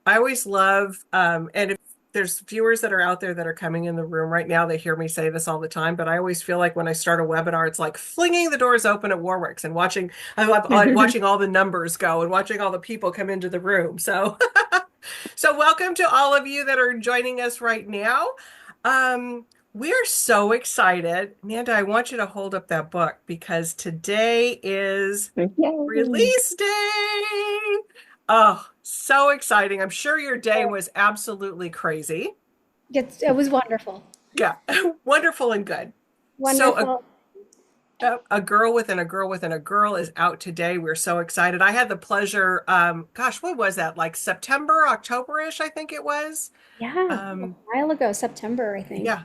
I always love, and if there's viewers that are out there that are coming in the room right now, they hear me say this all the time, but I always feel like when I start a webinar, it's like flinging the doors open at Warwick's and watching, I love watching all the numbers go and watching all the people come into the room. So, so welcome to all of you that are joining us right now. We are so excited. Nanda, I want you to hold up that book because today is Yay. release day. Oh, so exciting. I'm sure your day was absolutely crazy. It was wonderful. Yeah, wonderful and good. So Wonderful. a girl within a girl within a girl is out today. We're so excited. I had the pleasure, gosh, what was that? Like September, October-ish, I think it was. Yeah, a Um, while ago, September, I think. Yeah,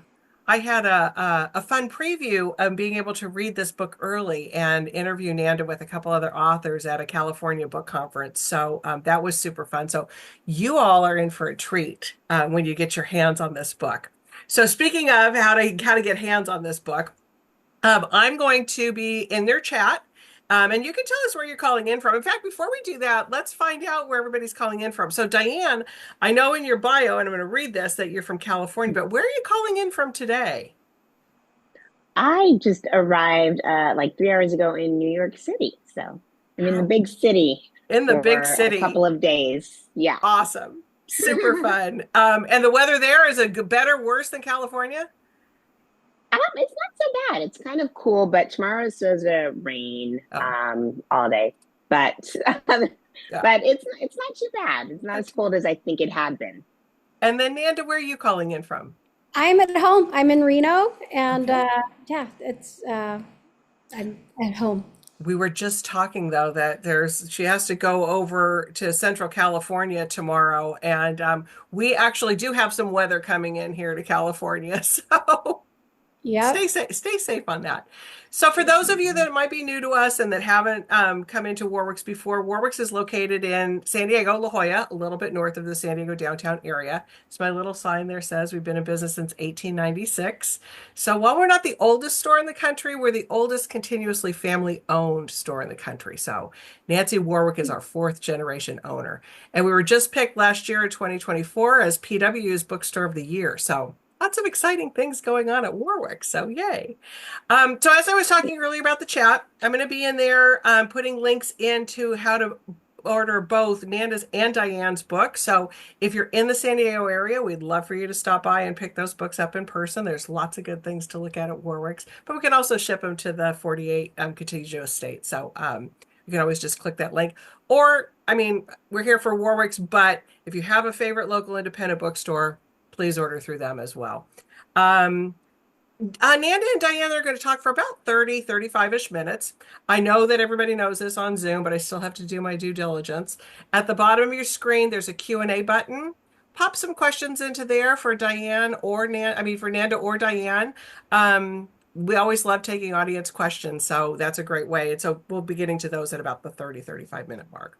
I had a fun preview of being able to read this book early and interview Nanda with a couple other authors at a California book conference. So that was super fun. So you all are in for a treat when you get your hands on this book. So speaking of how to get hands on this book, I'm going to be in their chat. And you can tell us where you're calling in from. In fact, before we do that, let's find out where everybody's calling in from. So, Diane, I know in your bio, and I'm going to read this, that you're from California, but where are you calling in from today? I just arrived like 3 hours ago in New York City. So I'm in the How big city in the big for a city. couple of days. Yeah. Awesome. Super fun. And the weather there is better, worse than California? It's not so bad. It's kind of cool, but tomorrow is supposed to rain Oh, all day. But yeah. but it's not too bad. It's not as cold as I think it had been. And then, Nanda, where are you calling in from? I'm at home. I'm in Reno, and Okay. yeah, it's I'm at home. We were just talking though that she has to go over to Central California tomorrow, and we actually do have some weather coming in here to California. So Yep. stay safe on that. So for those of you that might be new to us and that haven't come into Warwick's before, Warwick's is located in San Diego, La Jolla, a little bit north of the San Diego downtown area. So my little sign there says we've been in business since 1896. So while we're not the oldest store in the country, we're the oldest continuously family-owned store in the country. So Nancy Warwick is our fourth generation owner. And we were just picked last year in 2024 as PW's Bookstore of the Year. So lots of exciting things going on at Warwick. So yay. So as I was talking earlier about the chat, I'm going to be in there putting links into how to order both Nanda's and Diane's book. So if you're in the San Diego area, we'd love for you to stop by and pick those books up in person. There's lots of good things to look at Warwick's, but we can also ship them to the 48 contiguous state. So you can always just click that link. Or, I mean, we're here for Warwick's, but if you have a favorite local independent bookstore, please order through them as well. Um, Nanda and Diane are going to talk for about 30, 35-ish minutes. I know that everybody knows this on Zoom, but I still have to do my due diligence. At the bottom of your screen, there's a Q&A button. Pop some questions into there for Diane or for Nanda or Diane. We always love taking audience questions, so that's a great way. And so we'll be getting to those at about the 30, 35-minute mark.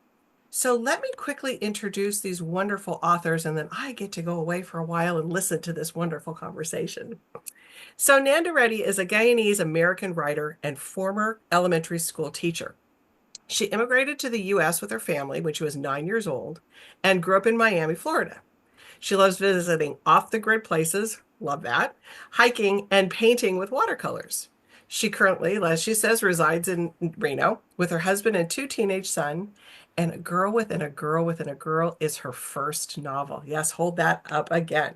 So let me quickly introduce these wonderful authors, and then I get to go away for a while and listen to this wonderful conversation. So Nanda Reddy is a Guyanese American writer and former elementary school teacher. She immigrated to the US with her family when she was 9 years old and grew up in Miami, Florida. She loves visiting off the grid places, love that, hiking, and painting with watercolors. She currently, as she says, resides in Reno with her husband and two teenage sons. And A Girl Within a Girl Within a Girl is her first novel. Yes, hold that up again.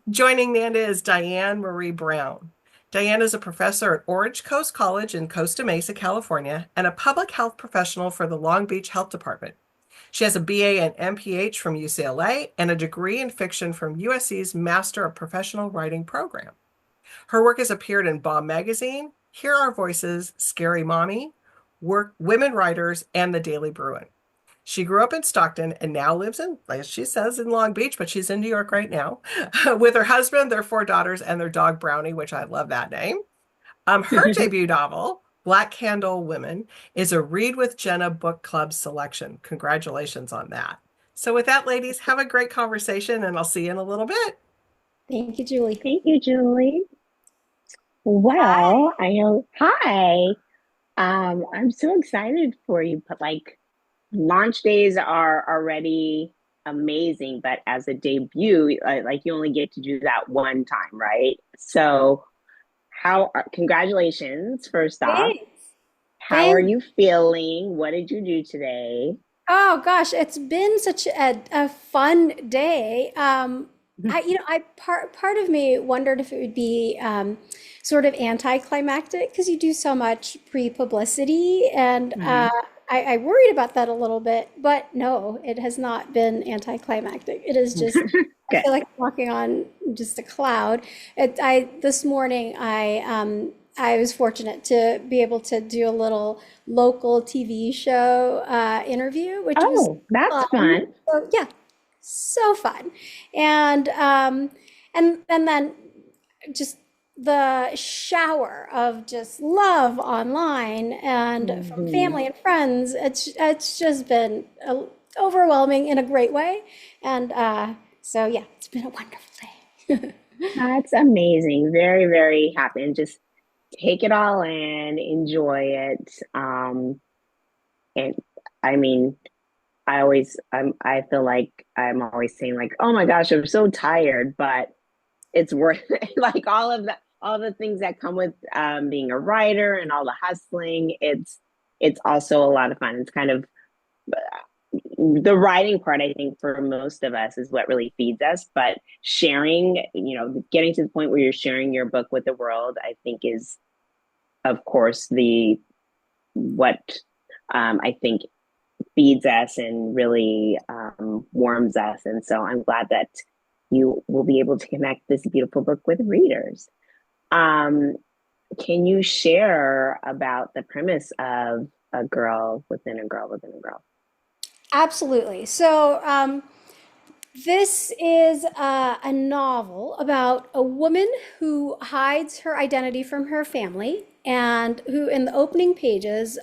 Joining Nanda is Diane Marie Brown. Diane is a professor at Orange Coast College in Costa Mesa, California, and a public health professional for the Long Beach Health Department. She has a BA and MPH from UCLA and a degree in fiction from USC's Master of Professional Writing program. Her work has appeared in Bomb Magazine, Here Are Voices, Scary Mommy, Women Writers, and The Daily Bruin. She grew up in Stockton and now lives in, like she says, in Long Beach, but she's in New York right now with her husband, their four daughters, and their dog Brownie, which I love that name. Her debut novel, Black Candle Women, is a Read with Jenna book club selection. Congratulations on that. So, with that, ladies, have a great conversation, and I'll see you in a little bit. Thank you, Julie. Thank you, Julie. Hi. I'm so excited for you, but like launch days are already amazing, but as a debut, like you only get to do that one time, right? So, congratulations, first off. Thanks. How are Thanks. you feeling? What did you do today? Oh gosh, it's been such a fun day. I part of me wondered if it would be sort of anticlimactic because you do so much pre-publicity, and Mhm. I worried about that a little bit, but no, it has not been anticlimactic. It is just, I Good. feel like I'm walking on just a cloud. This morning I was fortunate to be able to do a little local TV show interview, which was Oh, that's fun. fun. So yeah, so fun. And and then just the shower of just love online and from Mhm. family and friends. It's just been overwhelming in a great way. And so yeah, it's been a wonderful day. That's amazing. Very, very happy. And just take it all in, enjoy it. And I mean, I feel like I'm always saying like, oh my gosh, I'm so tired, but it's worth it. Like all the things that come with being a writer and all the hustling. It's also a lot of fun. It's kind of the writing part, I think, for most of us is what really feeds us. But sharing, getting to the point where you're sharing your book with the world, I think is, of course, the what I think feeds us and really warms us. And so I'm glad that you will be able to connect this beautiful book with readers. Um, can you share about the premise of a girl within a girl within a girl? Absolutely. So, this is a novel about a woman who hides her identity from her family, and who, in the opening pages,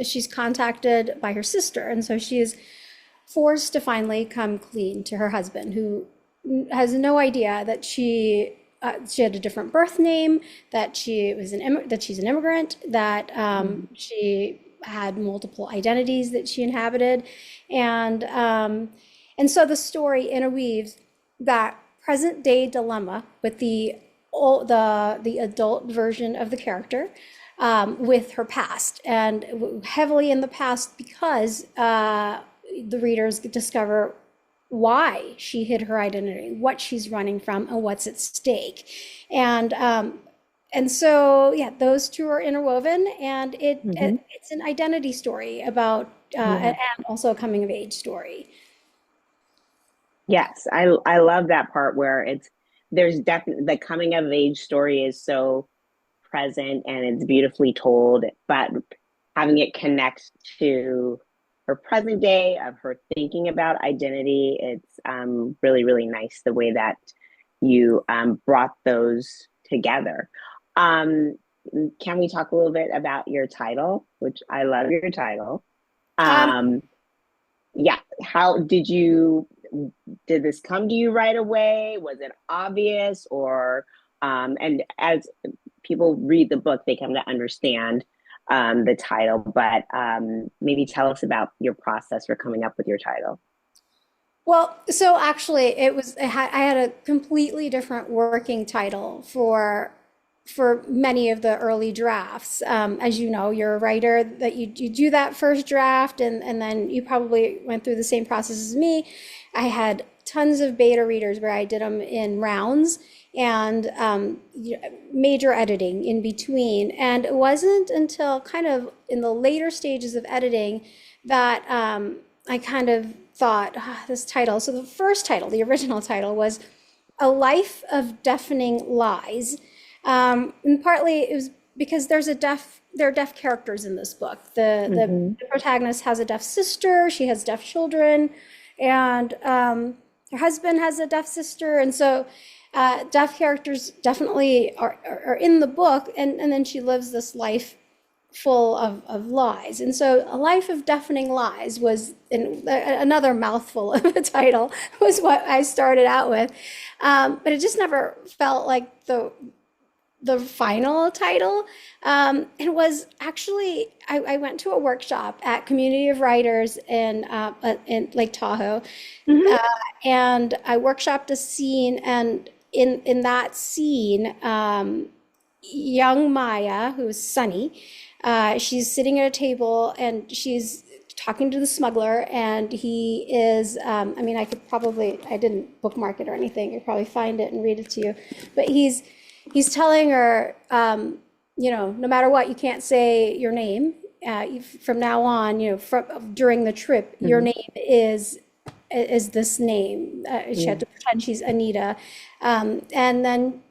she's contacted by her sister. And so she is forced to finally come clean to her husband, who has no idea that she had a different birth name, that that she's an immigrant, that Mhm. she had multiple identities that she inhabited, and and so the story interweaves that present day dilemma with the adult version of the character, with her past, and heavily in the past, because the readers discover why she hid her identity, what she's running from, and what's at stake. And so yeah, those two are interwoven, and Mhm. it's an identity story about Yeah. and also a coming of age story. Yes, I love that part where there's definitely the coming of age story is so present and it's beautifully told, but having it connect to her present day of her thinking about identity, it's really, really nice the way that you brought those together. Um, can we talk a little bit about your title, which I love your title? Um, Um, yeah, how did this come to you right away? Was it obvious or and as people read the book, they come to understand the title, but maybe tell us about your process for coming up with your title. well, so actually, I had a completely different working title for many of the early drafts. As you know, you're a writer, that you do that first draft, and then you probably went through the same process as me. I had tons of beta readers where I did them in rounds, and major editing in between. And it wasn't until kind of in the later stages of editing that I kind of thought, this title. So the first title, the original title, was A Life of Deafening Lies. And partly it was because there are deaf characters in this book. Mm-hmm. The protagonist has a deaf sister, she has deaf children, and her husband has a deaf sister. And so deaf characters definitely are in the book. And then she lives this life full of lies. And so A Life of Deafening Lies was another mouthful of a title, was what I started out with. But it just never felt like the final title. It was actually, I went to a workshop at Community of Writers in Lake Tahoe, Mhm. and I workshopped a scene, and in that scene, young Maya, who's Sunny, she's sitting at a table and she's talking to the smuggler, and he is, I mean, I didn't bookmark it or anything. You'd probably find it and read it to you. But he's telling her, no matter what, you can't say your name. From now on, during the trip, your Mhm. name is this name. She had Yeah. to pretend she's Anita, and then,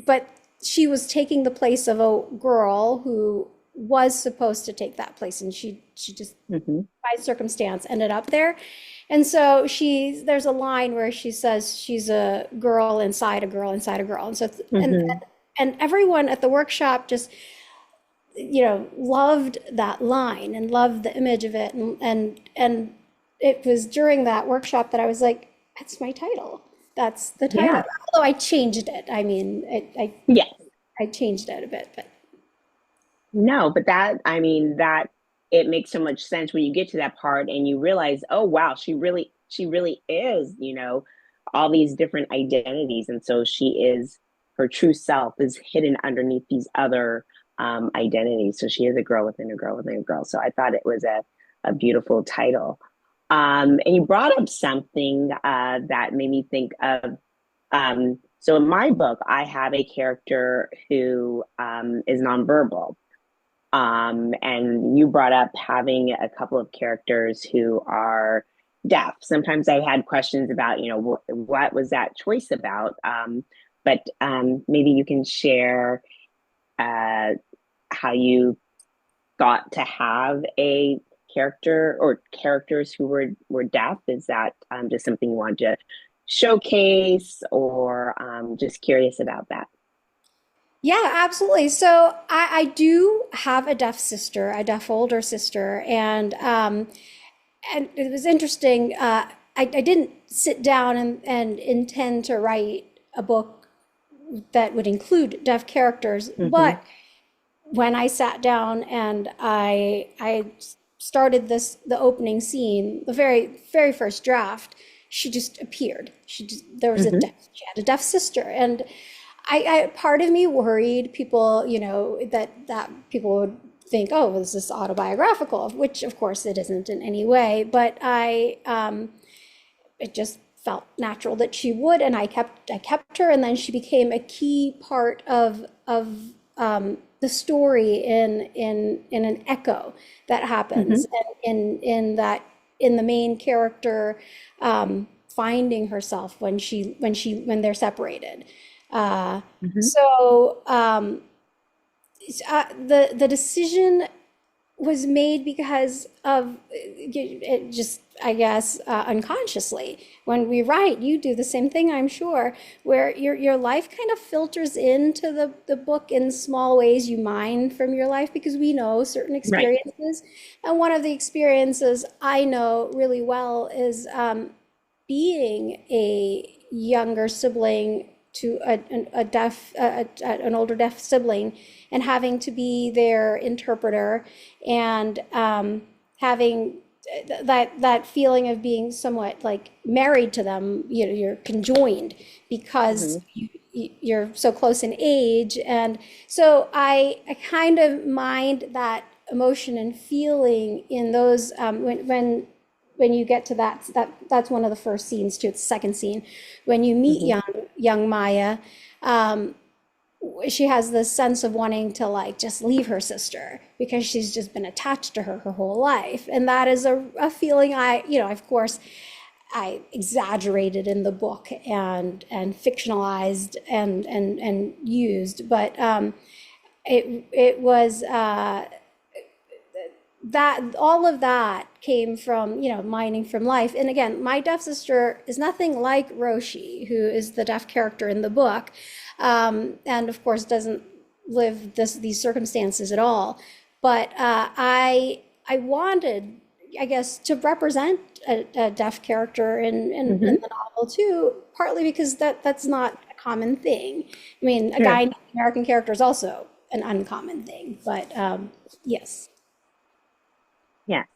but she was taking the place of a girl who was supposed to take that place, and she just Mhm. by circumstance ended up there. And so there's a line where she says she's a girl inside a girl inside a girl, and so Mhm. and everyone at the workshop just loved that line and loved the image of it, and it was during that workshop that I was like, that's my title. That's the title. Yeah. Although I changed it. I mean, Yes. I changed it a bit, but No, but I mean, that it makes so much sense when you get to that part and you realize, oh wow, she really is, all these different identities. And so her true self is hidden underneath these other identities. So she is a girl within a girl within a girl. So I thought it was a beautiful title. And you brought up something that made me think of so in my book, I have a character who is nonverbal. And you brought up having a couple of characters who are deaf. Sometimes I had questions about, what was that choice about? But maybe you can share uh, how you thought to have a character or characters who were deaf. Is that just something you wanted to showcase, or just curious about that? yeah, absolutely. So I do have a deaf sister, a deaf older sister, and it was interesting. I didn't sit down and intend to write a book that would include deaf characters, Mm-hmm. but when I sat down and I started the opening scene, the very very first draft, she just appeared. There was Mm-hmm. she had a deaf sister, and I part of me worried people, that people would think, oh, is this autobiographical? Which of course it isn't in any way, but it just felt natural that she would, and I kept her, and then she became a key part of the story in an echo that Mm-hmm. happens, and in the main character finding herself when they're separated. Uh, Mm-hmm. so the decision was made because of it, just I guess unconsciously. When we write, you do the same thing, I'm sure, where your life kind of filters into the book in small ways. You mine from your life because we know certain Right. experiences, and one of the experiences I know really well is being a younger sibling to a deaf an older deaf sibling, and having to be their interpreter, and having that feeling of being somewhat like married to them. You're conjoined because Mm-hmm. you're so close in age. And so I kind of mind that emotion and feeling in those when you get to that's one of the first scenes too. It's the second scene when you meet Mm-hmm. young Maya. um, she has this sense of wanting to like just leave her sister because she's just been attached to her whole life, and that is a feeling of course I exaggerated in the book and fictionalized and used, but it was that all of that came from mining from life. And again, my deaf sister is nothing like Roshi, who is the deaf character in the book, and of course doesn't live these circumstances at all. But I wanted, I guess, to represent a deaf character in Mm-hmm. the novel too, partly because that's not common thing. I mean, a Sure. guy named American character is also an uncommon thing, but yes. Yes.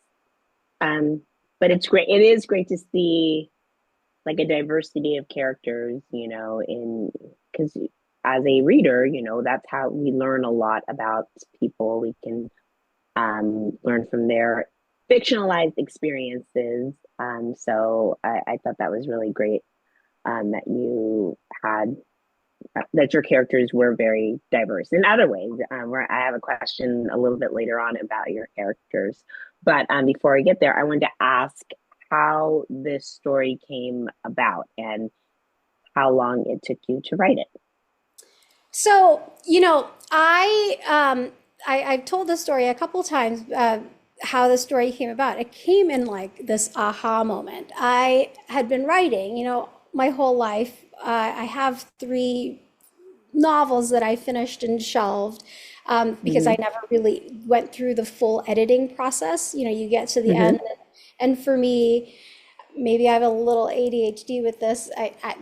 But it's great. It is great to see like a diversity of characters, because as a reader, that's how we learn a lot about people. We can learn from their fictionalized experiences. So I thought that was really great, that you had that your characters were very diverse in other ways. Where I have a question a little bit later on about your characters, but before I get there, I wanted to ask how this story came about and how long it took you to write it. So, I've told this story a couple times, how the story came about. It came in like this aha moment. I had been writing, my whole life. I have three novels that I finished and shelved, because I Mm-hmm. never really went through the full editing process. You get to the Mm-hmm. end, and for me, maybe I have a little ADHD with this.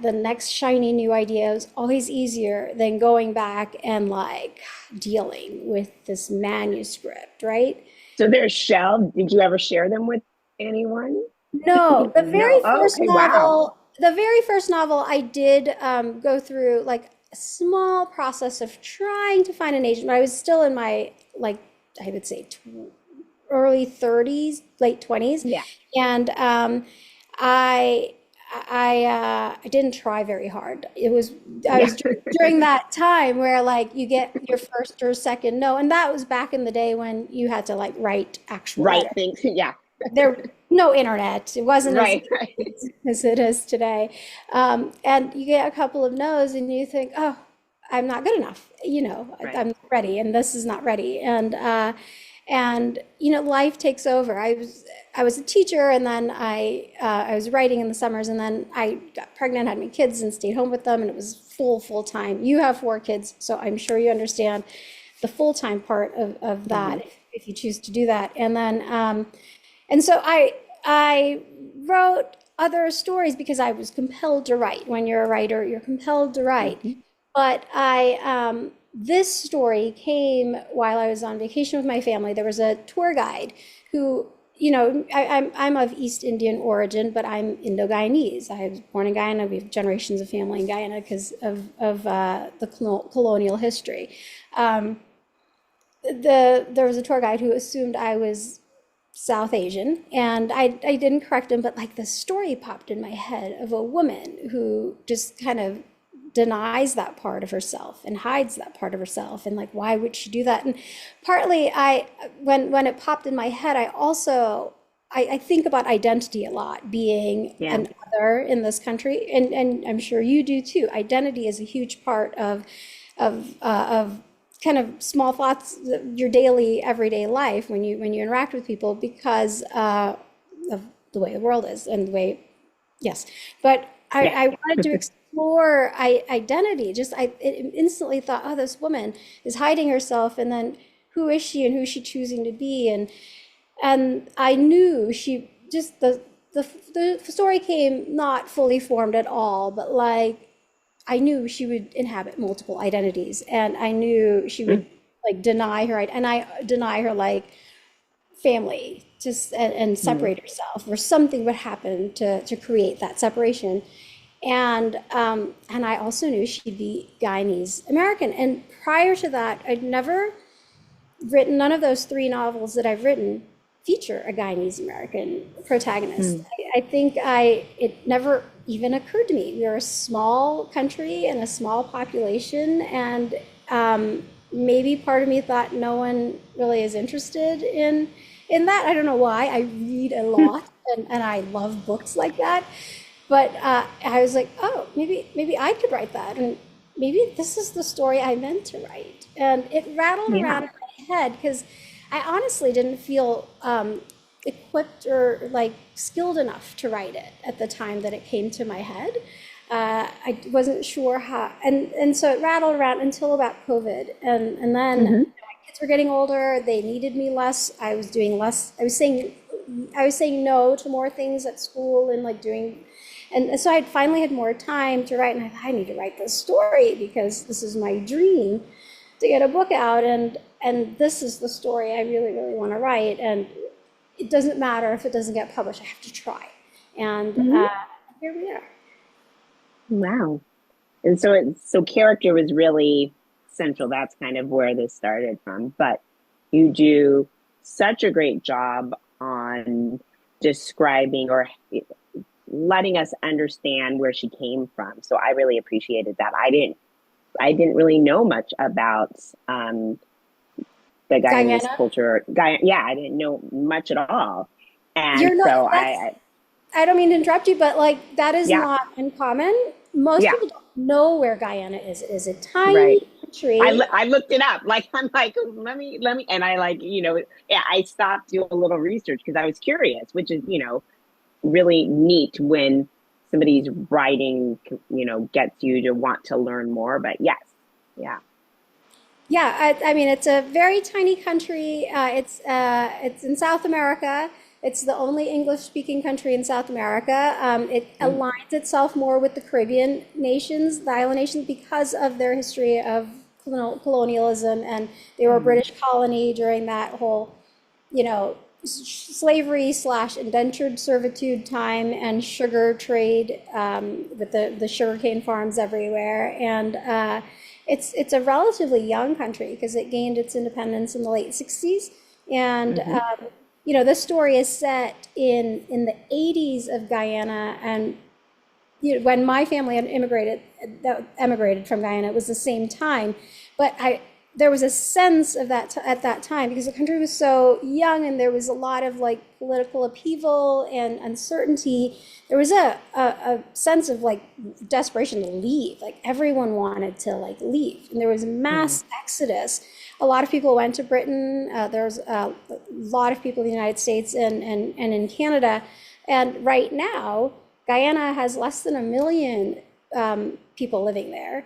The next shiny new idea is always easier than going back and like dealing with this manuscript, right? So they're shelved. Did you ever share them with anyone? No, No. Oh, okay. Wow. the very first novel I did go through like a small process of trying to find an agent, but I was still in my like I would say early 30s, late 20s, Yeah. and I I didn't try very hard. I Yeah. was during that time where like you get your first or second no, and that was back in the day when you had to like write actual Right. letters. Thanks. Yeah. There no internet. It wasn't as Right. easy as it is today. And you get a couple of no's and you think, oh, I'm not good enough. Right. I'm not ready, and this is not ready. And life takes over. I was a teacher, and then I was writing in the summers, and then I got pregnant, had my kids, and stayed home with them, and it was full time. You have 4 kids, so I'm sure you understand the full time part of that, Mm-hmm. if you choose to do that. And then and so I wrote other stories because I was compelled to write. When you're a writer, you're compelled to write. Mm-hmm. But this story came while I was on vacation with my family. There was a tour guide who, I'm of East Indian origin, but I'm Indo-Guyanese. I was born in Guyana. We have generations of family in Guyana because of the colonial history. There was a tour guide who assumed I was South Asian, and I didn't correct him, but like the story popped in my head of a woman who just kind of denies that part of herself and hides that part of herself, and like why would she do that? And partly when it popped in my head, I think about identity a lot, being Yeah. an other in this country, and I'm sure you do too. Identity is a huge part of kind of small thoughts, your daily everyday life when you interact with people, because of the way the world is and the way, yes. But Yeah. I wanted to explore identity. I instantly thought, oh, this woman is hiding herself, and then who is she and who is she choosing to be? And I knew she just the story came not fully formed at all, but like I knew she would inhabit multiple identities, and I knew she would like deny her, and I deny her like family, just and Mm-hmm. separate herself, or something would happen to create that separation. And I also knew she'd be Guyanese American. And prior to that, I'd never written, none of those 3 novels that I've written feature a Guyanese American protagonist. Mm-hmm. I think it never even occurred to me. We're a small country and a small population, and maybe part of me thought no one really is interested in that. I don't know why. I read a lot, and I love books like that. But I was like, oh, maybe I could write that, and maybe this is the story I meant to write. And it rattled Yeah. around in my head because I honestly didn't feel equipped or like skilled enough to write it at the time that it came to my head. I wasn't sure how, and so it rattled around until about COVID, and then Mm-hmm. my kids were getting older. They needed me less. I was doing less. I was saying no to more things at school and like doing And so I finally had more time to write, and I need to write this story because this is my dream to get a book out, and this is the story I really, really want to write. And it doesn't matter if it doesn't get published, I have to try. And here we are. Wow. And so character was really central. That's kind of where this started from. But you do such a great job on describing or letting us understand where she came from. So I really appreciated that. I didn't really know much about the Guyanese Guyana. culture. Yeah, I didn't know much at all. And You're not, so that's, I don't mean to interrupt you, but like that is yeah, not uncommon. Most yeah, people don't know where Guyana is. It is a right. tiny country. I looked it up. Like I'm like, let me, and I like, yeah, I stopped doing a little research because I was curious, which is, really neat when somebody's writing, gets you to want to learn more. But yes, yeah. Yeah, I mean it's a very tiny country. It's in South America. It's the only English-speaking country in South America. It Mm, aligns itself more with the Caribbean nations, the island nations, because of their history of colonialism, and they were a mm, British colony during that whole, you know, slavery slash indentured servitude time and sugar trade, with the sugarcane farms everywhere. And it's a relatively young country because it gained its independence in the late 60s. And mhm, this story is set in the 80s of Guyana, and when my family had emigrated from Guyana, it was the same time. But there was a sense of that at that time because the country was so young and there was a lot of like political upheaval and uncertainty. There was a sense of like desperation to leave. Like everyone wanted to like leave, and there was mm. mass exodus. A lot of people went to Britain. There was a lot of people in the United States and in Canada. And right now, Guyana has less than 1 million people living there,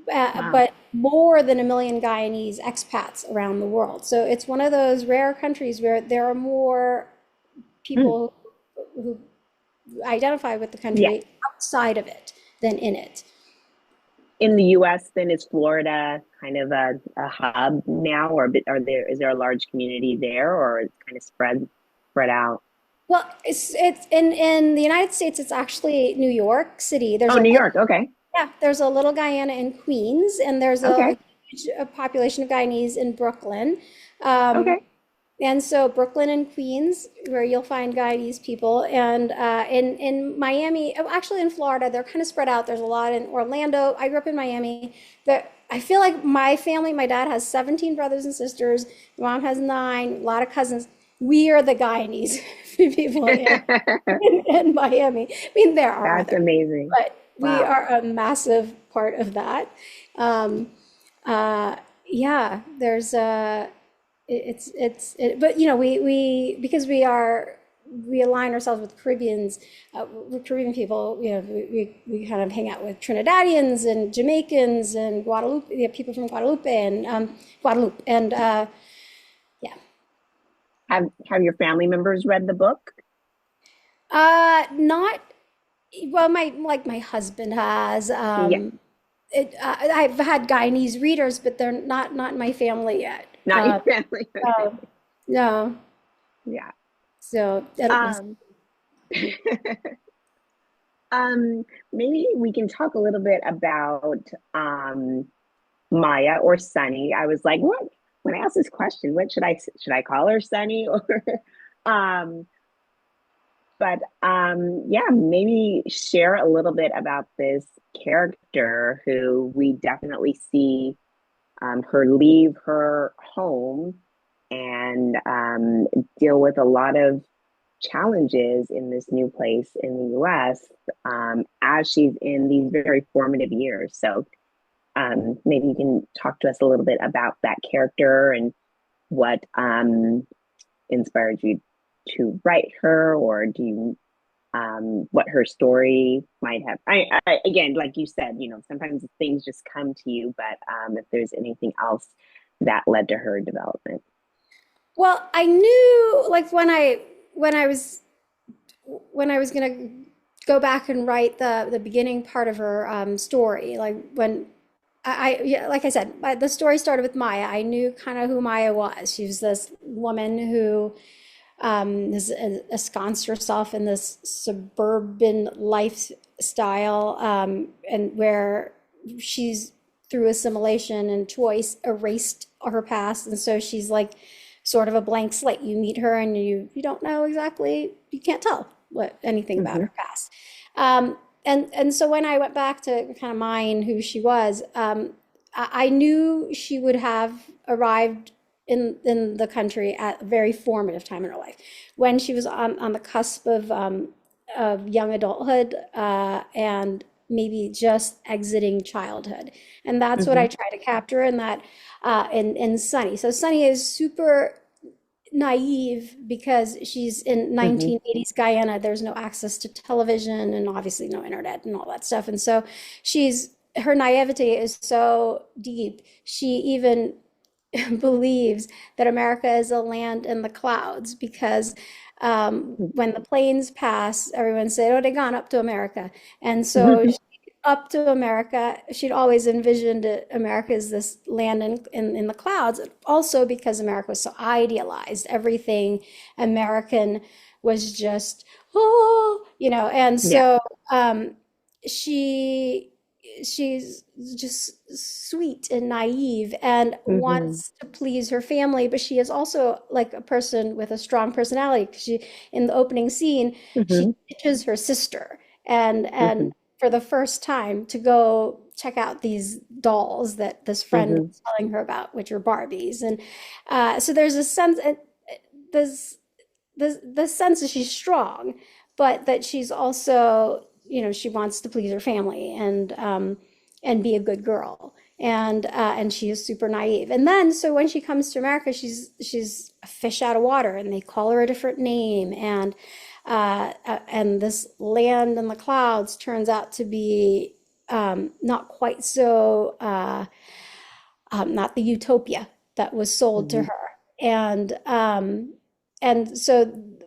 Wow. but more than 1 million Guyanese expats around the world. So it's one of those rare countries where there are more Mm. people who identify with the Yeah. country outside of it than in it. In the U.S., then is Florida kind of a hub now, or is there a large community there, or it's kind of spread out? Well, it's in the United States. It's actually New York City. Oh, New York. Okay. Yeah, there's a little Guyana in Queens, and there's a Okay. huge population of Guyanese in Brooklyn. Um, Okay. and so Brooklyn and Queens, where you'll find Guyanese people, and in Miami, actually in Florida, they're kind of spread out. There's a lot in Orlando. I grew up in Miami. But I feel like my family, my dad has 17 brothers and sisters. My mom has 9, a lot of cousins. We are the Guyanese people in Miami. I mean, there are That's others, amazing. but we Wow. are a massive part of that. Um, yeah, there's but because we align ourselves with with Caribbean people. We kind of hang out with Trinidadians and Jamaicans and Guadeloupe, people from Guadeloupe, and yeah. Have your family members read the book? Not well. My husband has. Yeah. I've had Guyanese readers, but they're not in my family yet. Not your family. Okay. No, no. Yeah. So I don't know. Um, maybe we can talk a little bit about Maya or Sunny. I was like, what? When I asked this question, what should I call her, Sunny or um but yeah, maybe share a little bit about this character who we definitely see her leave her home and deal with a lot of challenges in this new place in the US as she's in these very formative years. So maybe you can talk to us a little bit about that character and what inspired you to write her, or do you what her story might have. Again, like you said, sometimes things just come to you, but if there's anything else that led to her development. Well, I knew like when I was gonna go back and write the beginning part of her story, like when yeah, like I said, the story started with Maya. I knew kind of who Maya was. She was this woman who has ensconced herself in this suburban lifestyle, and where she's through assimilation and choice erased her past, and so she's like sort of a blank slate. You meet her and you don't know exactly, you can't tell what anything about Mm-hmm. her past. And so when I went back to kind of mine who she was, I knew she would have arrived in the country at a very formative time in her life, when she was on the cusp of young adulthood, and maybe just exiting childhood. And that's what Mm-hmm. I try to capture in that, in Sunny. So Sunny is super naive because she's in Mm-hmm. 1980s Guyana. There's no access to television and obviously no internet and all that stuff. And so her naivety is so deep. She even believes that America is a land in the clouds because, when the planes pass, everyone said, "Oh, they gone up to America," and so up to America, she'd always envisioned America as this land in the clouds. Also, because America was so idealized, everything American was just and Yeah. so she she's just sweet and naive and Mm-hmm. wants to please her family, but she is also like a person with a strong personality. 'Cause she, in the opening scene, she Mm-hmm. ditches her sister and Mm-hmm. for the first time to go check out these dolls that this friend Mm-hmm. was telling her about, which are Barbies. And so there's a sense, there's the sense that she's strong, but that she's also, she wants to please her family and be a good girl. And she is super naive. And then so when she comes to America, she's a fish out of water, and they call her a different name. And this land in the clouds turns out to be not quite so not the utopia that was sold to Mm-hmm. her. And so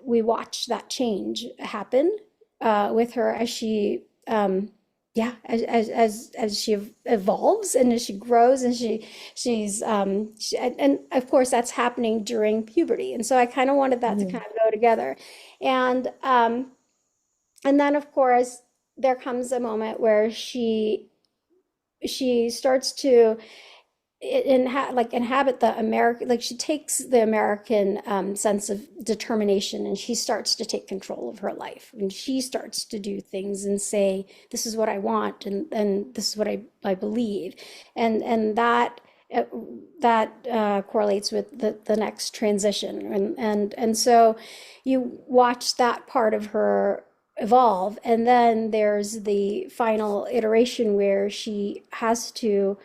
we watch that change happen with her as she yeah, as she evolves and as she grows, and and of course that's happening during puberty. And so I kind of wanted that to kind of go together. And um and then of course there comes a moment where she starts to like inhabit the American, like she takes the American sense of determination, and she starts to take control of her life, and she starts to do things and say, this is what I want, and this is what I believe. And uh, that correlates with the next transition. And so you watch that part of her evolve, and then there's the final iteration where she has to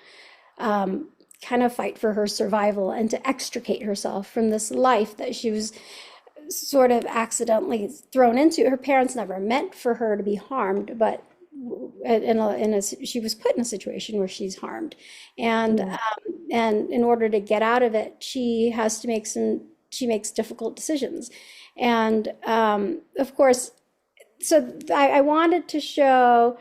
kind of fight for her survival and to extricate herself from this life that she was sort of accidentally thrown into. Her parents never meant for her to be harmed, but she was put in a situation where she's harmed, Mm-hmm. and in order to get out of it, she makes difficult decisions, and of course, so I wanted to show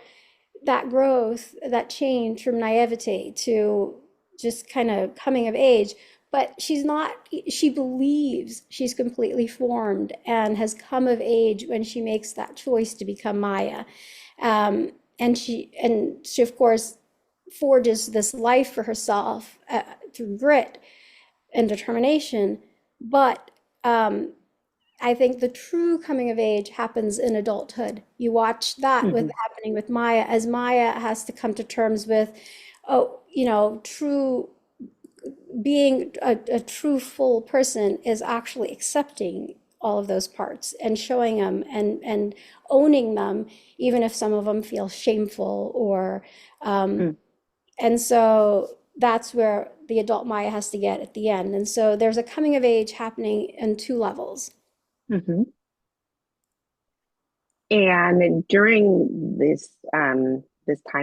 that growth, that change from naivety to just kind of coming of age. But she's not, she believes she's completely formed and has come of age when she makes that choice to become Maya. And she, of course, forges this life for herself through grit and determination. But I think the true coming of age happens in adulthood. You watch that with Mm-hmm. happening with Maya, as Maya has to come to terms with, oh, true being a true full person is actually accepting all of those parts and showing them and owning them, even if some of them feel shameful or and so that's where the adult Maya has to get at the end. And so there's a coming of age happening in two levels. Mm-hmm. And during this time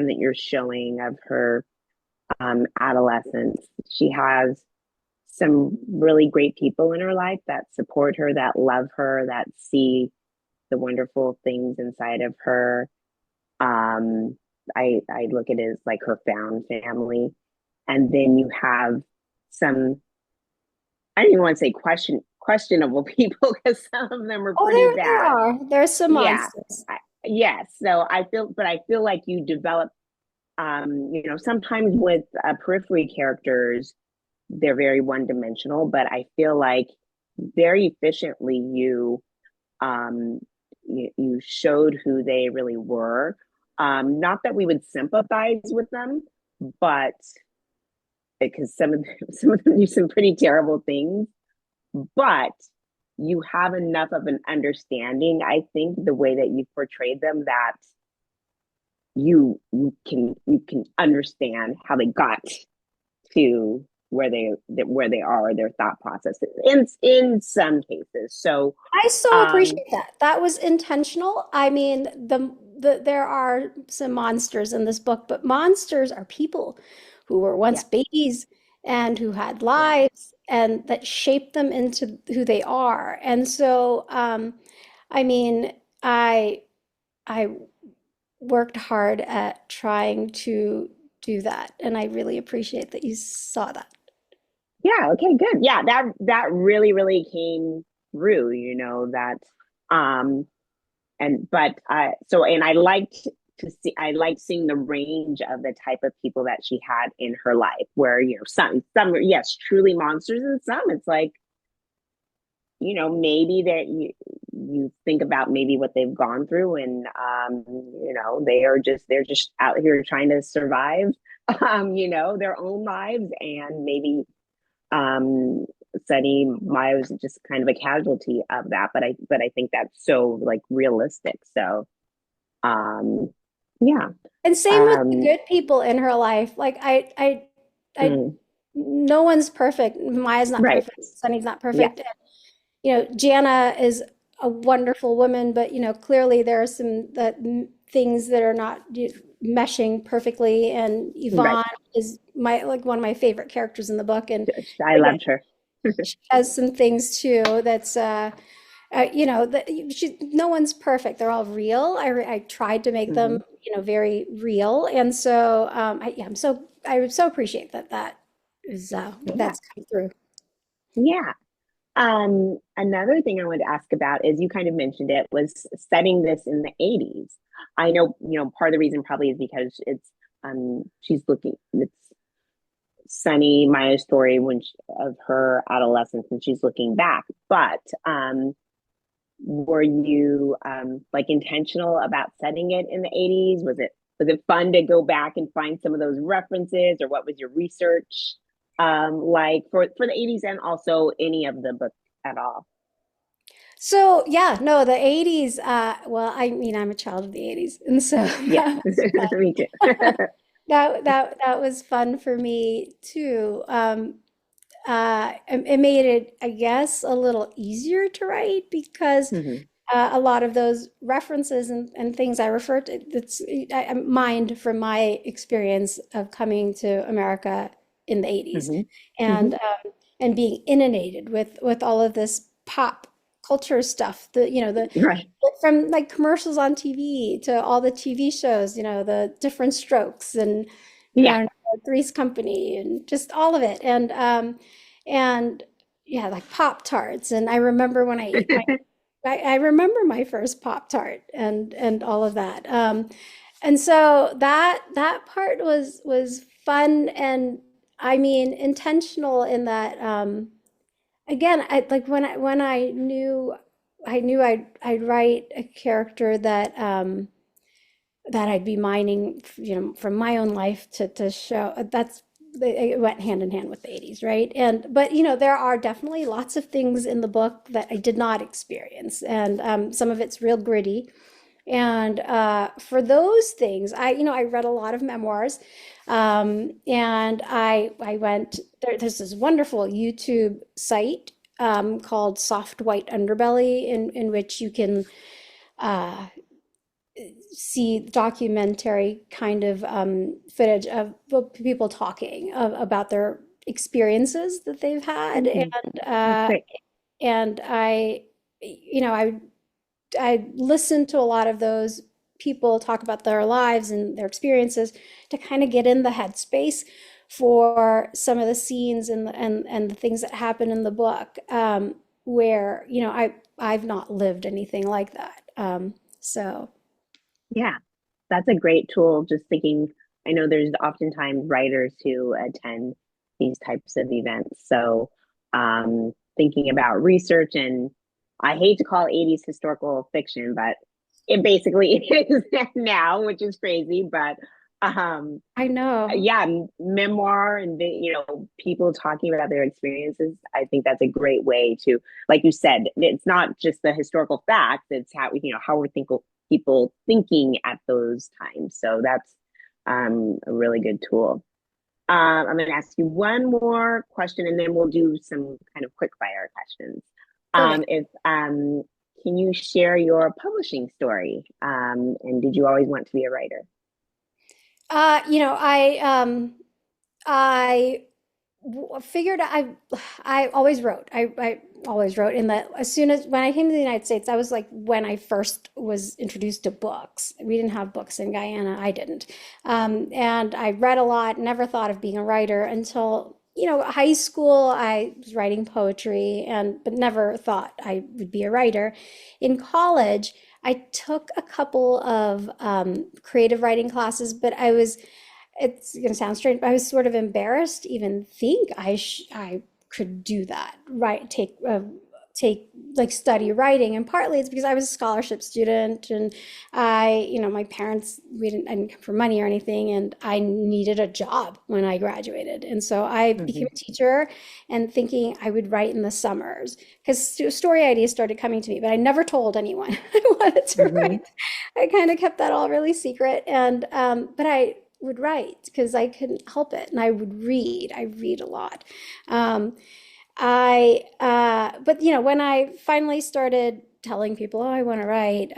that you're showing of her adolescence, she has some really great people in her life that support her, that love her, that see the wonderful things inside of her. Um, I look at it as like her found family, and then you have some, I don't even want to say questionable people because some of them are Oh, pretty there bad. are. There's some Yeah, monsters. yes. So I feel like you develop, sometimes with periphery characters, they're very one dimensional, but I feel like very efficiently um, you showed who they really were. Not that we would sympathize with them, but because some of them do some pretty terrible things, but you have enough of an understanding, I think, the way that you portrayed them, that you can understand how they got to where they are, their thought processes in some cases. So I so um appreciate that. That was intentional. I mean, there are some monsters in this book, but monsters are people who were once yeah, babies and who had yeah, lives and that shaped them into who they are. And so, I mean, I I worked hard at trying to do that, and I really appreciate that you saw that. yeah, okay, good. Yeah, that really, really came through, that um and but so and I liked seeing the range of the type of people that she had in her life, where some are, yes, truly monsters, and some it's like, maybe that you think about maybe what they've gone through, and they're just out here trying to survive their own lives, and maybe um Sunny Maya was just kind of a casualty of that, but I think that's so like realistic. So um yeah. And same with the um good people in her life. Like I, mm, no one's perfect. Maya's not right. perfect. Sunny's not Yes. perfect. And, Jana is a wonderful woman, but clearly there are some things that are not meshing perfectly. And Right. Yvonne is like one of my favorite characters in the book. And I again, loved her. she has some things too that's that no one's perfect. They're all real. I tried to make them, Hmm. very real. And so, I so appreciate Yeah. that's come through. Yeah. Another thing I wanted to ask about is, you kind of mentioned it, was setting this in the 80s. I know, part of the reason probably is because it's Sunny Maya's story of her adolescence, and she's looking back. But were you like intentional about setting it in the 80s? Was it fun to go back and find some of those references, or what was your research like for the 80s, and also any of the book at all? So yeah, no, the 80s, well, I mean, I'm a child of the 80s, and so Yeah, that was me too. that was fun for me too. It made it, I guess, a little easier to write because Hmm. a lot of those references and things I refer to, I mined from my experience of coming to America in the 80s Hmm. and Hmm. and being inundated with all of this pop culture stuff. Right. From like commercials on TV to all the TV shows, the Different Strokes and Yeah. and Three's Company and just all of it. And yeah, like Pop Tarts. And I remember when I ate I remember my first Pop Tart and all of that. And so that part was fun and I mean intentional in that again, I like when I knew I'd write a character that I'd be mining, from my own life to show it went hand in hand with the 80s, right? And but there are definitely lots of things in the book that I did not experience, and some of it's real gritty. And for those things, I read a lot of memoirs, and I went there's this wonderful YouTube site called Soft White Underbelly, in which you can uh, see documentary kind of footage of people talking about their experiences that they've had, Hmm. That's great. and I I listened to a lot of those people talk about their lives and their experiences to kind of get in the headspace for some of the scenes and the things that happen in the book, where, you know, I've not lived anything like that. So Yeah, that's a great tool. Just thinking, I know there's oftentimes writers who attend these types of events. So, thinking about research, and I hate to call 80s historical fiction, but it basically is now, which is crazy. But um, I know. yeah, memoir and people talking about their experiences. I think that's a great way to, like you said, it's not just the historical facts; it's how we're people thinking at those times. So that's a really good tool. I'm going to ask you one more question, and then we'll do some kind of quick fire questions. Perfect. If Can you share your publishing story? And did you always want to be a writer? You know, I figured I always wrote. I always wrote in that as soon as when I came to the United States, that was like when I first was introduced to books. We didn't have books in Guyana. I didn't. And I read a lot, never thought of being a writer until, you know, high school. I was writing poetry but never thought I would be a writer. In college, I took a couple of creative writing classes, but it's going to sound strange, but I was sort of embarrassed to even think I could do that, right? Take like study writing. And partly it's because I was a scholarship student and you know, my parents, I didn't come for money or anything, and I needed a job when I graduated. And so I became Mm-hmm. a teacher and thinking I would write in the summers because story ideas started coming to me, but I never told anyone I wanted to Mm-hmm. write. I kind of kept that all really secret. And, but I would write because I couldn't help it. And I would read. I read a lot. Um, but you know, when I finally started telling people, oh, I want to write,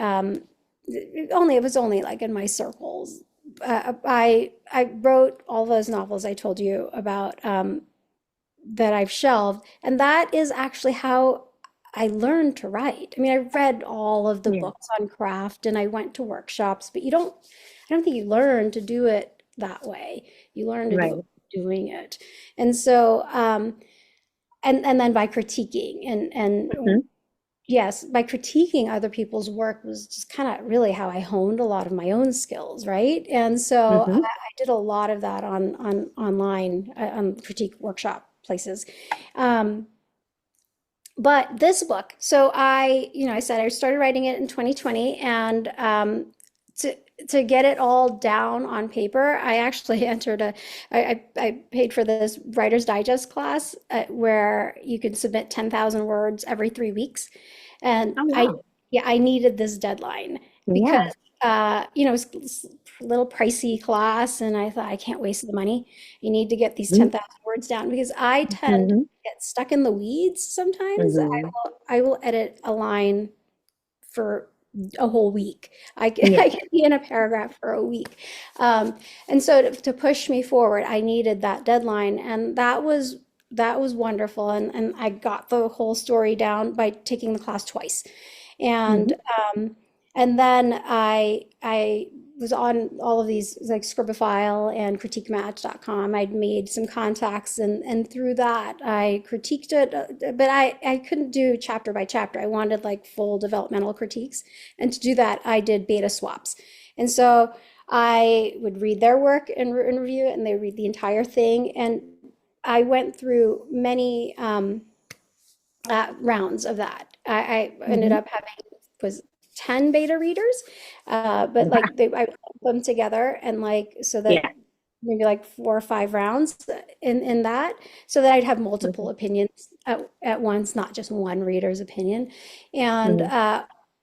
it was only like in my circles. I wrote all those novels I told you about, that I've shelved, and that is actually how I learned to write. I mean, I read all of the Yeah. books on craft and I went to workshops, but I don't think you learn to do it that way. You learn to do it Right. by doing it. And so, and then by critiquing and Mm-hmm. yes, by critiquing other people's work was just kind of really how I honed a lot of my own skills, right? And so Mm-hmm. I did a lot of that on online on critique workshop places. Um, but this book, so you know, I said I started writing it in 2020, and to to get it all down on paper, I actually I paid for this Writer's Digest class where you can submit 10,000 words every 3 weeks, and Oh wow. yeah, I needed this deadline because Yeah. you know, it's a little pricey class, and I thought I can't waste the money. You need to get these Mm-hmm. 10,000 words down because I tend Mm-hmm. get stuck in the weeds sometimes. Mm-hmm. I will edit a line for a whole week. Yeah. I can be in a paragraph for a week. Um, and so to push me forward, I needed that deadline. And that was wonderful. And I got the whole story down by taking the class twice. Mm-hmm. And and then I was on all of these like Scribophile and critiquematch.com. I'd made some contacts and through that I critiqued it, but I couldn't do chapter by chapter. I wanted like full developmental critiques. And to do that, I did beta swaps. And so I would read their work and review it, and they read the entire thing. And I went through many rounds of that. I ended Mm-hmm. up having was 10 beta readers, but Wow. like I put them together and like so that Yeah. maybe like 4 or 5 rounds in that, so that I'd have Mm-hmm. multiple opinions at once, not just one reader's opinion. And Mm-hmm.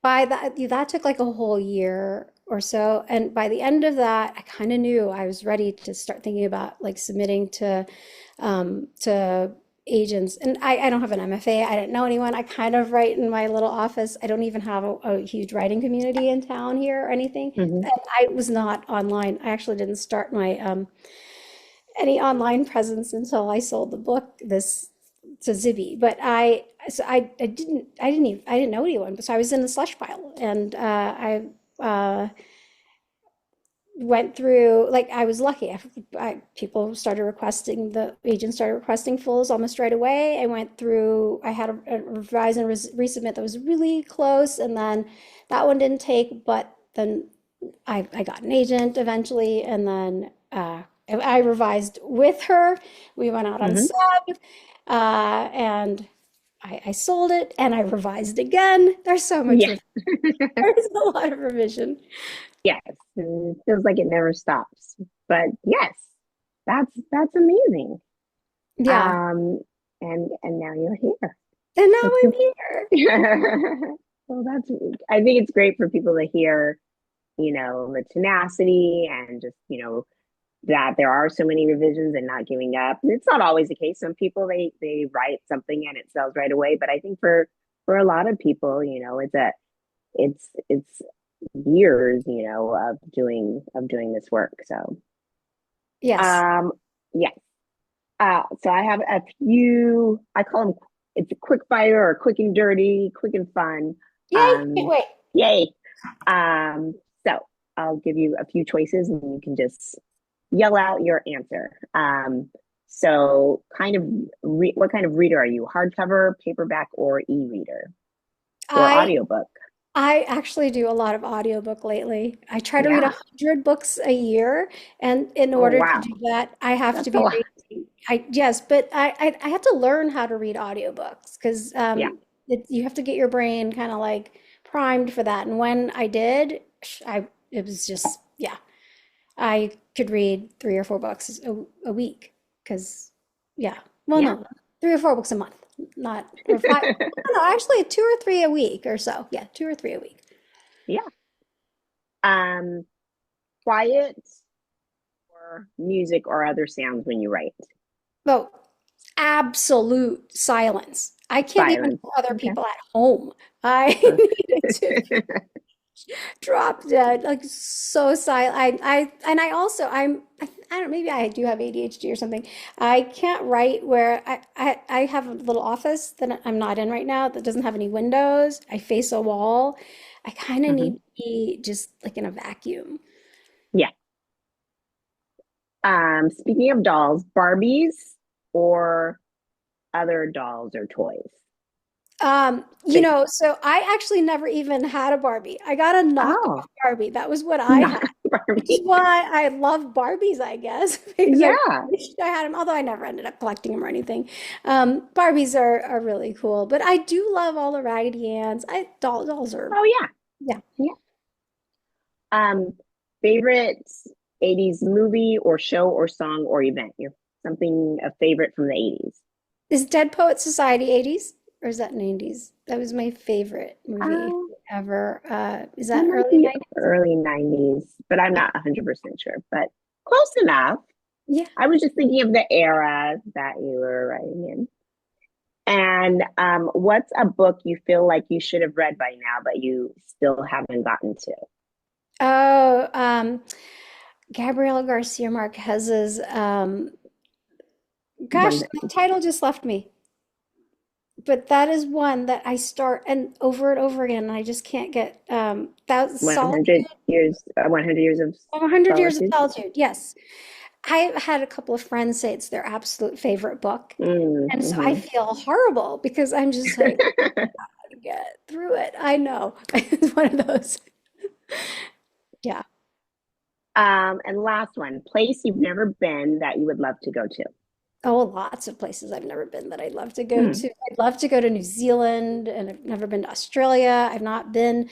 by that took like a whole year or so. And by the end of that, I kind of knew I was ready to start thinking about like submitting to agents. And I don't have an MFA. I didn't know anyone. I kind of write in my little office. I don't even have a huge writing community in town here or anything. Mm-hmm. And I was not online. I actually didn't start my any online presence until I sold the book this so Zibby. But I didn't know anyone, so I was in the slush pile, and went through, like, I was lucky. People started requesting, the agents started requesting fulls almost right away. I went through, I had a revise and resubmit that was really close, and then that one didn't take, but then I got an agent eventually, and then I revised with her. We went out on Hmm. sub, and I sold it, and I revised again. There's so much, Yeah. there's a lot of revision. Yes. It feels like it never stops. But yes, that's amazing. Yeah, Um, and now you're here. and now It's I'm here. well, that's I think it's great for people to hear, the tenacity and just, that there are so many revisions and not giving up. It's not always the case. Some people they write something and it sells right away, but I think for a lot of people, it's years, of doing this work. So, Yes. um, yes. So I have a few. I call them. It's a quick fire or quick and dirty, quick and fun. Yay, can't Um, wait. Yay. So I'll give you a few choices, and you can just yell out your answer. So what kind of reader are you? Hardcover, paperback, or e-reader, or I audiobook? I actually do a lot of audiobook lately. I try to read Yeah. 100 books a year, and in Oh, order to wow. do that, I have to That's a be lot. reading. Yes, but I had to learn how to read audiobooks because Yeah. you have to get your brain kind of like primed for that. And when I did, I it was just, yeah, I could read 3 or 4 books a week because, yeah, well, Yeah. no, 3 or 4 books a month, not, or five. No, actually 2 or 3 a week or so. Yeah, 2 or 3 a week. Yeah. Um, Quiet or music or other sounds when you write? Oh, absolute silence. I can't even Silence. hear other Okay. people at home. I needed to be dropped dead, like so silent. I also, I don't, maybe I do have ADHD or something. I can't write where I have a little office that I'm not in right now that doesn't have any windows. I face a wall. I kind of Hmm. need to be just like in a vacuum. Yeah. Speaking of dolls, Barbies or other dolls or toys? Big. So I actually never even had a Barbie. I got a knockoff Oh, Barbie. That was what I not had. Which is Barbie. why I love Barbies, I guess, because I Yeah. wished I had them, although I never ended up collecting them or anything. Barbies are really cool, but I do love all the Raggedy Anns. Dolls are, Oh, yeah. yeah. Yeah. Um, Favorite 80s movie or show or song or event? A favorite from the 80s. Is Dead Poet Society 80s or is that 90s? That was my favorite movie Um, ever. Is that that might early be 90s? early 90s, but I'm not 100% sure, but close enough. Yeah. I was just thinking of the era that you were writing in. And what's a book you feel like you should have read by now, but you still haven't gotten to? Oh, Gabriela Garcia Marquez's, One gosh, the title just left me. But that is one that I start and over again, and I just can't get that Solitude, 100 years of 100 Years of solitude. Solitude. Yes. I've had a couple of friends say it's their absolute favorite book. And so I Mm-hmm. feel horrible because I'm just like, get through it. I know. It's one of those. Yeah. And last one, place you've never been that you would love to go to. Oh, lots of places I've never been that I'd love to go Hmm. to. I'd love to go to New Zealand, and I've never been to Australia. I've not been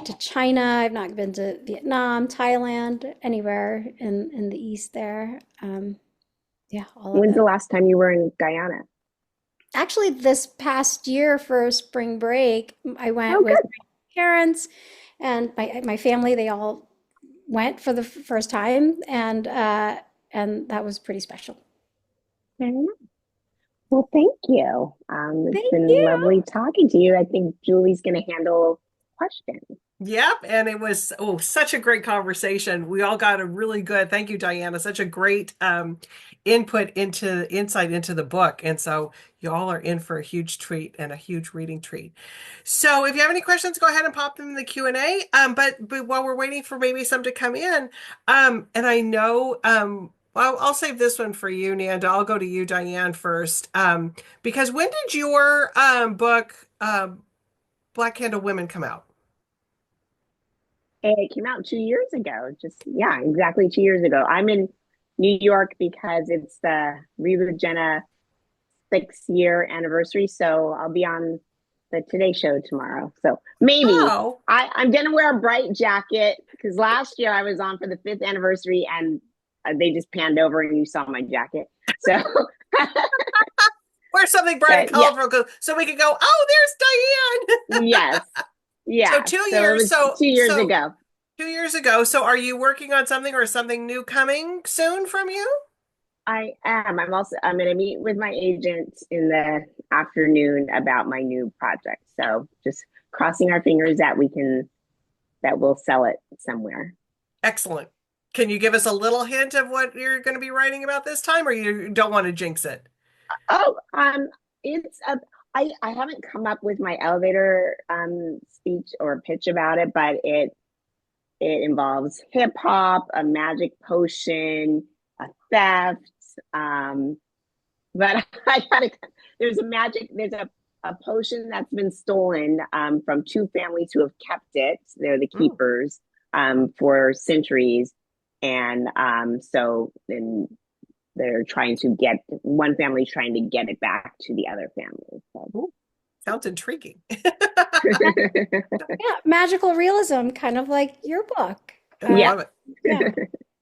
to China. I've not been to Vietnam, Thailand, anywhere in the East there. Yeah, all of When's it. the last time you were in Guyana? Actually, this past year for spring break, I went Oh, with good. my parents and my family. They all went for the first time, and that was pretty special. Very nice. Well, thank you. It's Thank been you. lovely talking to you. I think Julie's going to handle questions. Yep, and it was such a great conversation. We all got a really good, thank you, Diana, such a great insight into the book. And so you all are in for a huge treat and a huge reading treat. So if you have any questions, go ahead and pop them in the Q&A. But while we're waiting for maybe some to come in, and I know well, I'll save this one for you, Nanda. I'll go to you, Diane, first. Because when did your book Black Candle Women come out? It came out 2 years ago. Just, yeah, exactly 2 years ago. I'm in New York because it's the Reba Jenna 6 year anniversary. So I'll be on the Today Show tomorrow. So maybe Oh. I'm going to wear a bright jacket because last year I was on for the 5th anniversary and they just panned over and you saw my jacket. So, Wear something bright and but yeah, colorful so we can go, oh, there's Diane. yes. So Yeah. two So it years. was 2 years So ago. 2 years ago. So are you working on something or something new coming soon from you? I am. I'm going to meet with my agent in the afternoon about my new project. So just crossing our fingers that that we'll sell it somewhere. Excellent. Can you give us a little hint of what you're going to be writing about this time, or you don't want to jinx it? Oh, it's a, I haven't come up with my elevator speech or pitch about it, but it involves hip hop, a magic potion, a theft. Um, but I gotta, there's a potion that's been stolen from two families who have kept it. They're the Mm. keepers for centuries. And so then they're trying to get one family trying to get it back to the other family. So. Ooh, sounds intriguing. Yeah, magical realism, kind of like your book. I Yeah. love it. Yeah.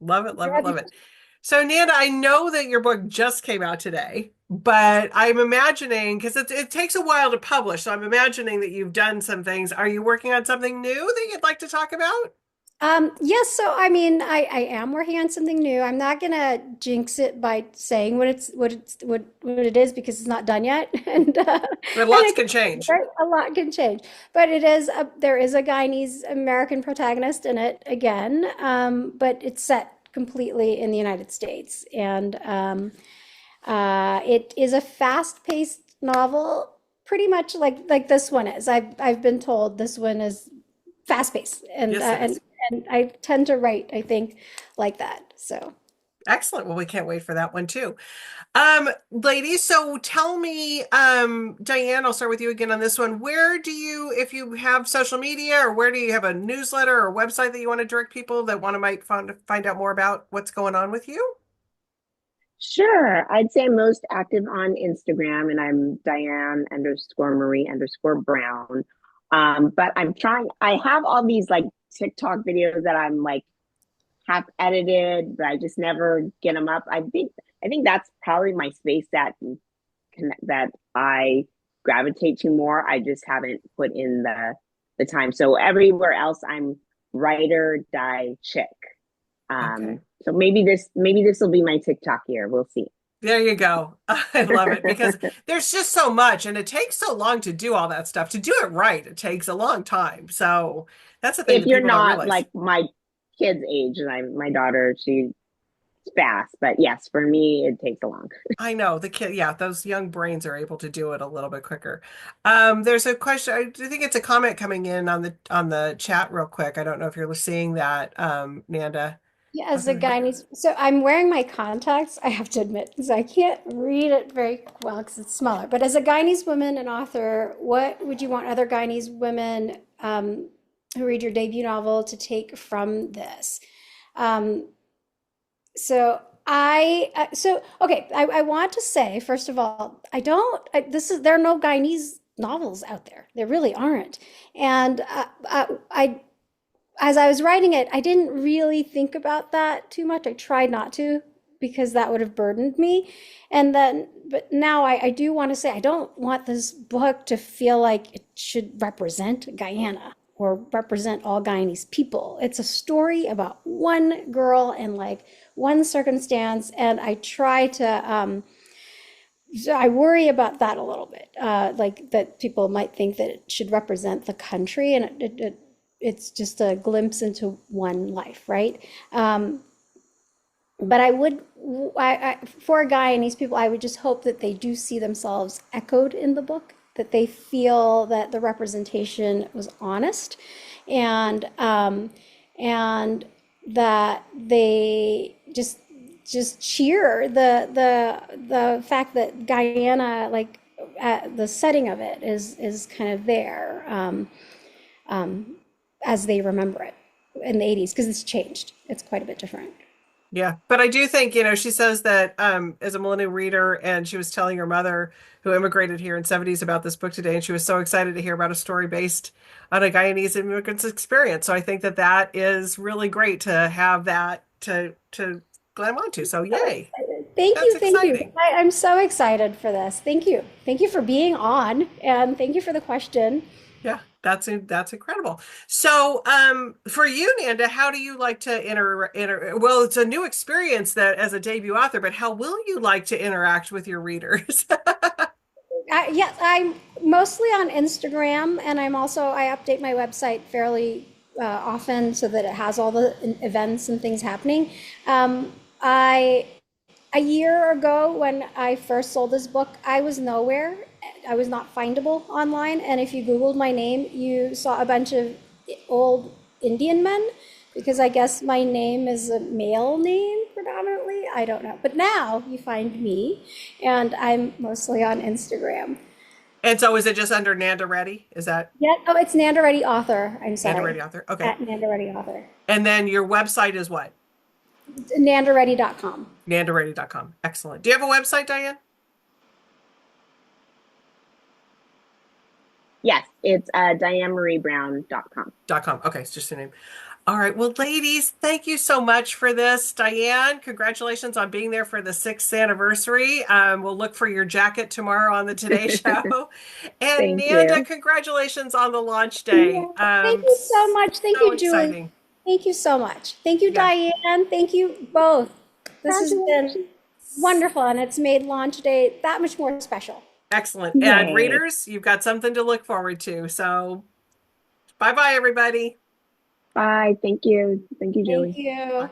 Love it, love it, love it. So, Nanda, I know that your book just came out today, but I'm imagining, because it takes a while to publish, so I'm imagining that you've done some things. Are you working on something new that you'd like to talk about? Yes, so I mean, I am working on something new. I'm not gonna jinx it by saying what it is because it's not done yet, But and lots can change. right, a lot can change. But there is a Guyanese American protagonist in it again, but it's set completely in the United States, and it is a fast-paced novel, pretty much like this one is. I've been told this one is fast-paced, Yes, it is. and I tend to write, I think, like that. So, Excellent. Well, we can't wait for that one too. Ladies, so tell me, Diane, I'll start with you again on this one. Where do you, if you have social media, or where do you have a newsletter or website that you want to direct people that want to might find out more about what's going on with you? Sure. I'd say I'm most active on Instagram and I'm Diane underscore Marie underscore Brown. But I have all these like TikTok videos that I'm like half edited, but I just never get them up. I think that's probably my space that I gravitate to more. I just haven't put in the time. So everywhere else I'm writer die chick. Okay. So maybe this will be my TikTok year. We'll see. There you go. I love it because there's just so much and it takes so long to do all that stuff. To do it right, it takes a long time. So that's the thing If that you're people don't not realize. like my kid's age, and my daughter, she's fast, but yes, for me, it takes a long. I know the kid, yeah, those young brains are able to do it a little bit quicker. There's a question, I do think it's a comment coming in on the chat real quick. I don't know if you're seeing that, Nanda. yeah, as a Guyanese, so I'm wearing my contacts, I have to admit, because I can't read it very well because it's smaller. But as a Guyanese woman and author, what would you want other Guyanese women who read your debut novel to take from this? Um, so okay, I want to say first of all, I don't. There are no Guyanese novels out there. There really aren't. And as I was writing it, I didn't really think about that too much. I tried not to because that would have burdened me. And then, but now I do want to say I don't want this book to feel like it should represent Guyana or represent all Guyanese people. It's a story about one girl and like one circumstance, and I try to so I worry about that a little bit, like that people might think that it should represent the country, and it's just a glimpse into one life, right? But I would, for Guyanese people, I would just hope that they do see themselves echoed in the book, that they feel that the representation was honest, and and that they just cheer the fact that Guyana, like the setting of it, is kind of there, as they remember it in the 80s, because it's changed. It's quite a bit different. Yeah, but I do think, she says that as a millennial reader, and she was telling her mother who immigrated here in '70s about this book today, and she was so excited to hear about a story based on a Guyanese immigrant's experience. So I think that that is really great to have that to glam onto. So yay, Thank that's you, thank you. exciting. I'm so excited for this. Thank you. Thank you for being on, and thank you for the question. Yeah, that's incredible. So, for you, Nanda, how do you like to well, it's a new experience that as a debut author, but how will you like to interact with your readers? Yes, I'm mostly on Instagram, and I update my website fairly often so that it has all the events and things happening. I A year ago, when I first sold this book, I was nowhere. I was not findable online. And if you Googled my name, you saw a bunch of old Indian men, because I guess my name is a male name predominantly. I don't know. But now you find me, and I'm mostly on Instagram. And so is it just under Nanda Reddy? Is that Yeah. Oh, it's Nanda Reddy Author. I'm Nanda Reddy sorry. author? Okay. At Nanda Reddy Author. And then your website is what? NandaReddy.com. NandaReddy.com. Excellent. Do you have a website, Diane? Yes, it's DianeMarieBrown.com. .com. Okay, it's just a name. All right. Well, ladies, thank you so much for this. Diane, congratulations on being there for the 6th anniversary. We'll look for your jacket tomorrow on the Today Show. And Thank Nanda, you. congratulations on the launch day. Yeah. Thank you so much. Thank So you, Julie. exciting. Thank you so much. Thank you, Yeah, Diane. Thank you both. This has been Congratulations. wonderful, and it's made launch day that much more special. excellent. And Yay. readers, you've got something to look forward to. So bye-bye, everybody. Bye. Thank you. Thank you, Thank Julie. you. Bye.